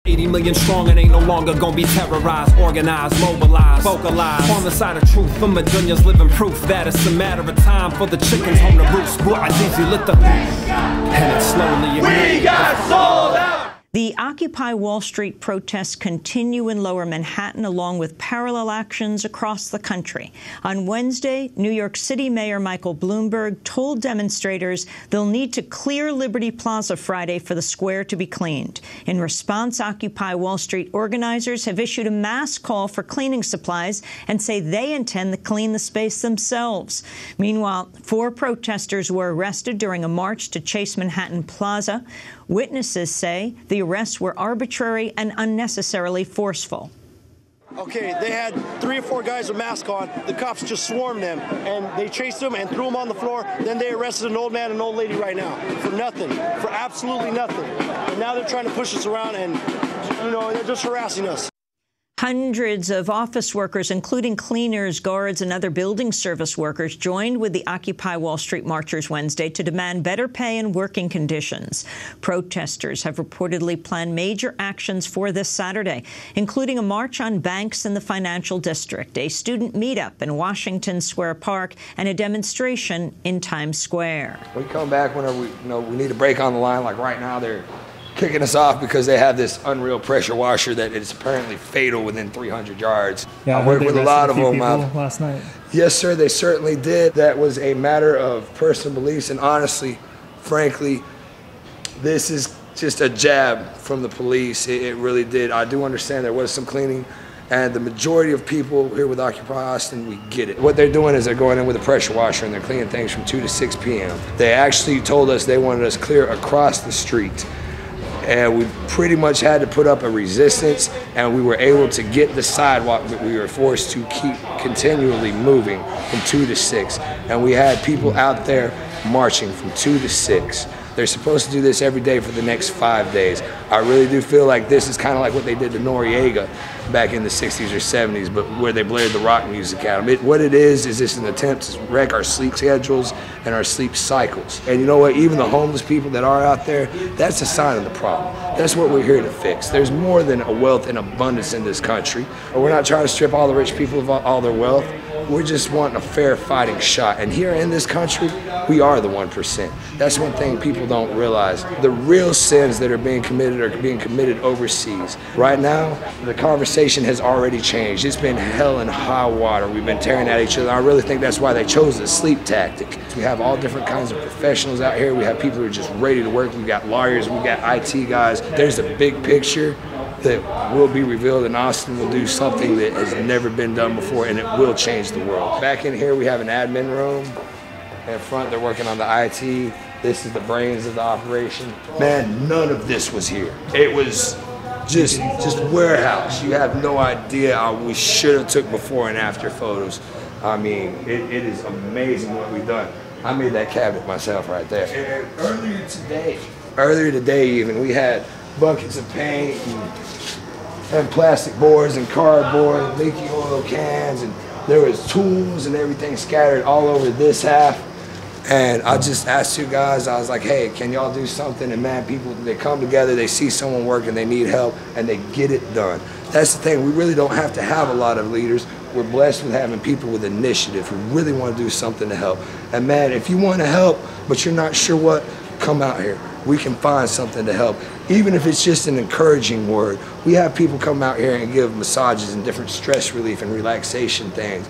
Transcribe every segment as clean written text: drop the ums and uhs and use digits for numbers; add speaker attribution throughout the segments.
Speaker 1: 80 million strong and ain't no longer gonna be terrorized, organized, mobilized, vocalized. On the side of truth, for Medunya's living proof that it's a matter of time for the chickens home to roost. Boy, I easy lit the and it slowly
Speaker 2: we got sold out.
Speaker 3: The Occupy Wall Street protests continue in Lower Manhattan, along with parallel actions across the country. On Wednesday, New York City Mayor Michael Bloomberg told demonstrators they'll need to clear Liberty Plaza Friday for the square to be cleaned. In response, Occupy Wall Street organizers have issued a mass call for cleaning supplies and say they intend to clean the space themselves. Meanwhile, 4 protesters were arrested during a march to Chase Manhattan Plaza. Witnesses say the arrests were arbitrary and unnecessarily forceful.
Speaker 4: Okay, they had 3 or 4 guys with masks on. The cops just swarmed them, and they chased them and threw them on the floor. Then they arrested an old man and an old lady right now for nothing, for absolutely nothing. And now they're trying to push us around, and, you know, they're just harassing us.
Speaker 3: Hundreds of office workers, including cleaners, guards, and other building service workers, joined with the Occupy Wall Street marchers Wednesday to demand better pay and working conditions. Protesters have reportedly planned major actions for this Saturday, including a march on banks in the financial district, a student meetup in Washington Square Park, and a demonstration in Times Square.
Speaker 5: We come back whenever we need a break on the line. Like right now, they're kicking us off because they have this unreal pressure washer that is apparently fatal within 300 yards.
Speaker 6: Yeah,
Speaker 5: I worked with a lot of them
Speaker 6: last night.
Speaker 5: Yes, sir, they certainly did. That was a matter of personal beliefs, and honestly, frankly, this is just a jab from the police. It really did. I do understand there was some cleaning, and the majority of people here with Occupy Austin, we get it. What they're doing is they're going in with a pressure washer and they're cleaning things from 2 to 6 p.m. They actually told us they wanted us clear across the street. And we pretty much had to put up a resistance, and we were able to get the sidewalk, but we were forced to keep continually moving from 2 to 6. And we had people out there marching from 2 to 6. They're supposed to do this every day for the next 5 days. I really do feel like this is kind of like what they did to Noriega back in the 60s or 70s, but where they blared the rock music at them. What it is just an attempt to wreck our sleep schedules and our sleep cycles. And you know what, even the homeless people that are out there, that's a sign of the problem. That's what we're here to fix. There's more than a wealth and abundance in this country. We're not trying to strip all the rich people of all their wealth. We're just wanting a fair fighting shot. And here in this country, we are the 1%. That's one thing people don't realize. The real sins that are being committed are being committed overseas. Right now, the conversation has already changed. It's been hell and high water. We've been tearing at each other. I really think that's why they chose the sleep tactic. We have all different kinds of professionals out here. We have people who are just ready to work. We've got lawyers, we've got IT guys. There's a big picture that will be revealed, and Austin will do something that has never been done before, and it will change the world. Back in here, we have an admin room. In front, they're working on the IT. This is the brains of the operation. Man, none of this was here. It was just warehouse. You have no idea how we should have took before and after photos. I mean, it is amazing what we've done. I made that cabinet myself right there. And earlier today even, we had buckets of paint and plastic boards and cardboard, leaky oil cans, and there was tools and everything scattered all over this half. And I just asked 2 guys, I was like, hey, can y'all do something? And man, people, they come together, they see someone working, they need help, and they get it done. That's the thing, we really don't have to have a lot of leaders. We're blessed with having people with initiative who really want to do something to help. And man, if you want to help, but you're not sure what, come out here. We can find something to help. Even if it's just an encouraging word. We have people come out here and give massages and different stress relief and relaxation things.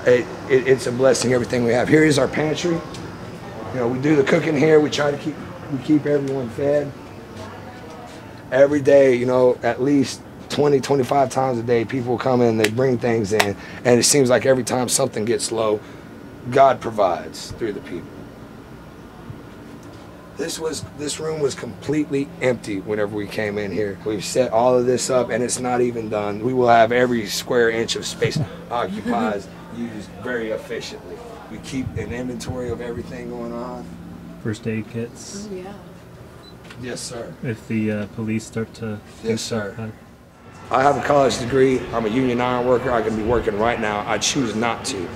Speaker 5: It's a blessing, everything we have. Here is our pantry. You know, we do the cooking here. We try to keep everyone fed. Every day, you know, at least 20, 25 times a day, people come in, they bring things in, and it seems like every time something gets low, God provides through the people. This room was completely empty whenever we came in here. We've set all of this up, and it's not even done. We will have every square inch of space occupied used very efficiently. We keep an inventory of everything going on.
Speaker 6: First aid kits.
Speaker 7: Oh, yeah.
Speaker 5: Yes, sir.
Speaker 6: If the police start to...
Speaker 5: Yes, sir. I have a college degree, I'm a union iron worker, I can be working right now. I choose not to,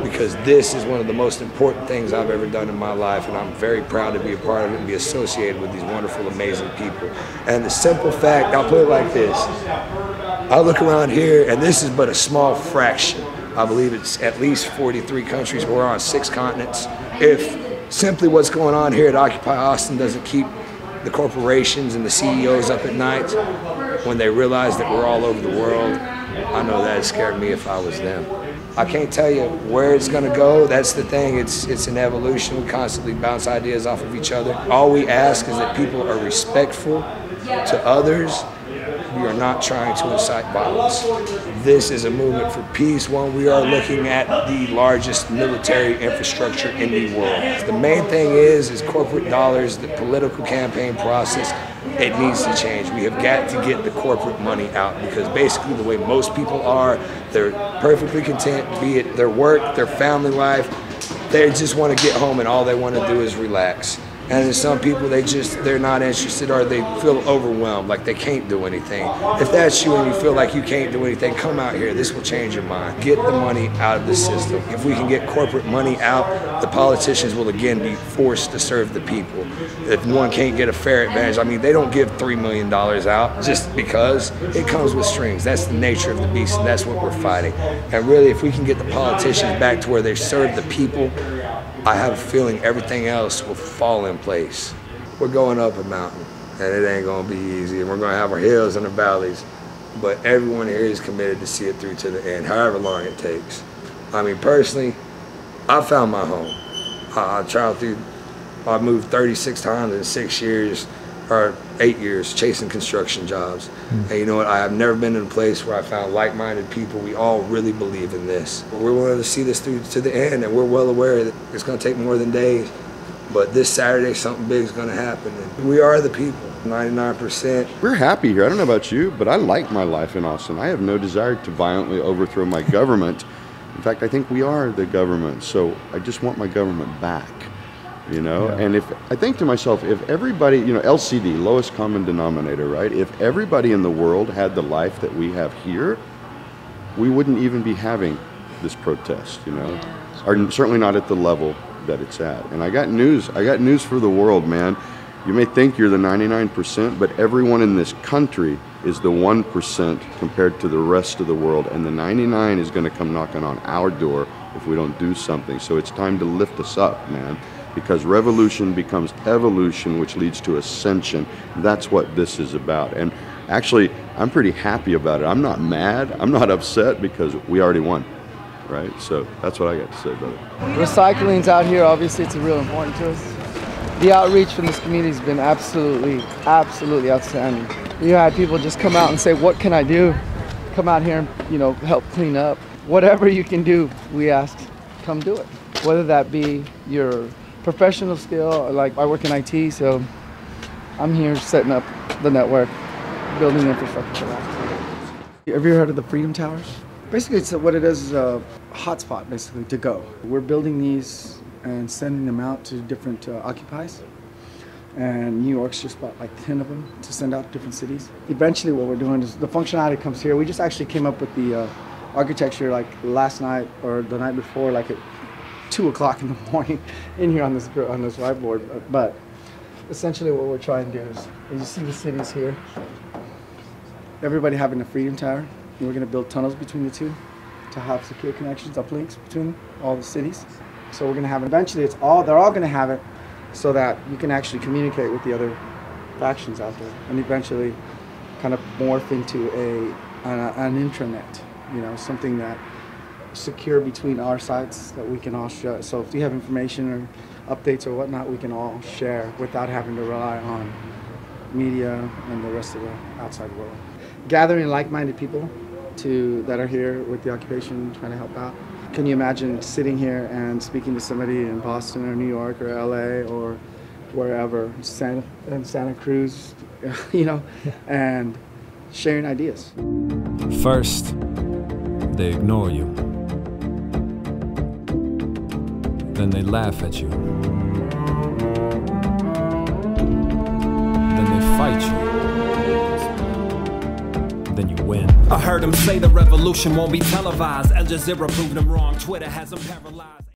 Speaker 5: because this is one of the most important things I've ever done in my life, and I'm very proud to be a part of it and be associated with these wonderful, amazing people. And the simple fact, I'll put it like this, I look around here and this is but a small fraction. I believe it's at least 43 countries, we're on 6 continents. If simply what's going on here at Occupy Austin doesn't keep the corporations and the CEOs up at night when they realize that we're all over the world, I know that'd scare me if I was them. I can't tell you where it's gonna go. That's the thing, it's an evolution. We constantly bounce ideas off of each other. All we ask is that people are respectful to others. We are not trying to incite violence. This is a movement for peace. One, we are looking at the largest military infrastructure in the world. The main thing is corporate dollars, the political campaign process, it needs to change. We have got to get the corporate money out, because basically the way most people are, they're perfectly content, be it their work, their family life, they just want to get home and all they want to do is relax. And then some people, they're not interested, or they feel overwhelmed, like they can't do anything. If that's you and you feel like you can't do anything, come out here. This will change your mind. Get the money out of the system. If we can get corporate money out, the politicians will again be forced to serve the people. If one can't get a fair advantage, I mean, they don't give $3 million out just because. It comes with strings. That's the nature of the beast, and that's what we're fighting. And really, if we can get the politicians back to where they serve the people, I have a feeling everything else will fall in place. We're going up a mountain, and it ain't gonna be easy, and we're gonna have our hills and our valleys, but everyone here is committed to see it through to the end, however long it takes. I mean, personally, I found my home. I moved 36 times in 6 years, or 8 years, chasing construction jobs. And you know what, I have never been in a place where I found like-minded people. We all really believe in this. We're willing to see this through to the end, and we're well aware that it's gonna take more than days, but this Saturday, something big is gonna happen. And we are the people, 99%.
Speaker 7: We're happy here. I don't know about you, but I like my life in Austin. I have no desire to violently overthrow my government. In fact, I think we are the government, so I just want my government back. You know, yeah. And I think to myself, if everybody, you know, LCD, lowest common denominator, right? If everybody in the world had the life that we have here, we wouldn't even be having this protest, you know, or certainly not at the level that it's at. And I got news for the world, man. You may think you're the 99%, but everyone in this country is the 1% compared to the rest of the world. And the 99 is going to come knocking on our door if we don't do something. So it's time to lift us up, man. Because revolution becomes evolution, which leads to ascension. That's what this is about. And actually, I'm pretty happy about it. I'm not mad, I'm not upset, because we already won, right? So that's what I got to say, brother.
Speaker 8: Recycling's out here, obviously it's real important to us. The outreach from this community has been absolutely outstanding. You had people just come out and say, what can I do? Come out here and, you know, help clean up. Whatever you can do, we asked, come do it. Whether that be your professional skill, or like I work in IT, so I'm here setting up the network, building infrastructure for that. Have you heard of the Freedom Towers? Basically, what it is a hotspot, basically, to go. We're building these and sending them out to different occupies. And New York's just bought like 10 of them to send out to different cities. Eventually what we're doing is the functionality comes here. We just actually came up with the architecture like last night or the night before, like at 2 o'clock in the morning in here on this whiteboard. But essentially what we're trying to do is you see the cities here, everybody having a Freedom Tower, and we're going to build tunnels between the two to have secure connections, uplinks between all the cities. So we're going to have, eventually they're all going to have it so that you can actually communicate with the other factions out there, and eventually kind of morph into an intranet, you know, something that secure between our sites that we can all share. So if you have information or updates or whatnot, we can all share without having to rely on media and the rest of the outside world. Gathering like-minded people that are here with the occupation, trying to help out. Can you imagine sitting here and speaking to somebody in Boston or New York or LA or wherever, Santa Cruz, you know, and sharing ideas?
Speaker 1: First, they ignore you. Then they laugh at you. Then they fight you. Then you win. I heard him say the revolution won't be televised. Al Jazeera proved him wrong. Twitter has him paralyzed.